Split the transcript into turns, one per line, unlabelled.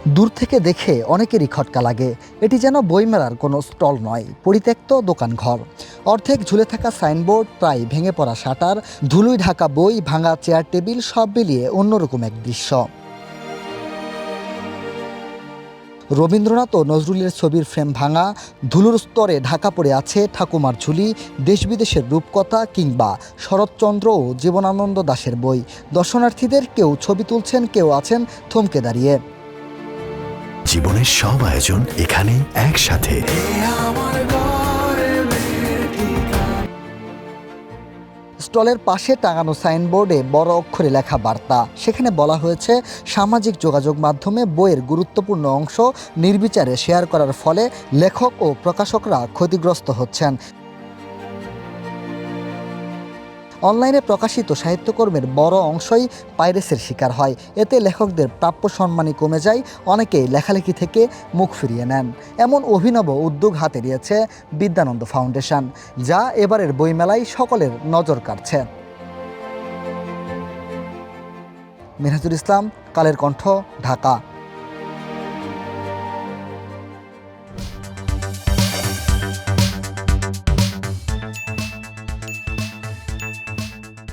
দূর থেকে দেখে অনেকেরই খটকা লাগে। এটি যেন বইমেলার কোনো স্টল নয়, পরিত্যক্ত দোকানঘর। অর্ধেক ঝুলে থাকা সাইনবোর্ড, প্রায় ভেঙে পড়া শাটার, ধুলোয় ঢাকা বই, ভাঙা চেয়ার টেবিল, সব মিলিয়ে অন্যরকম এক দৃশ্য। রবীন্দ্রনাথ ও নজরুলের ছবির ফ্রেম ভাঙা, ধুলোর স্তরে ঢাকা পড়ে আছে ঠাকুমার ঝুলি, দেশ বিদেশের রূপকথা কিংবা শরৎচন্দ্র ও জীবনানন্দ দাশের বই। দর্শনার্থীদের কেউ ছবি তুলছেন, কেউ আছেন থমকে দাঁড়িয়ে।
জীবনের সব আয়োজন এখানে একসাথে।
স্টলের পাশে টাঙানো সাইনবোর্ডে বড় অক্ষরে লেখা বার্তা। সেখানে বলা হয়েছে, সামাজিক যোগাযোগ মাধ্যমে বইয়ের গুরুত্বপূর্ণ অংশ নির্বিচারে শেয়ার করার ফলে লেখক ও প্রকাশকরা ক্ষতিগ্রস্ত হচ্ছেন। অনলাইনে প্রকাশিত সাহিত্যকর্মের বড় অংশই পাইরেসির শিকার হয়। এতে লেখকদের প্রাপ্য সম্মানই কমে যায়, অনেকেই লেখালেখি থেকে মুখ ফিরিয়ে নেন। এমন অভিনব উদ্যোগ হাতে নিয়েছে বিদ্যানন্দ ফাউন্ডেশন, যা এবারের বইমেলায় সকলের নজর কাড়ছে। মিনহাজুল ইসলাম, কালের কণ্ঠ, ঢাকা।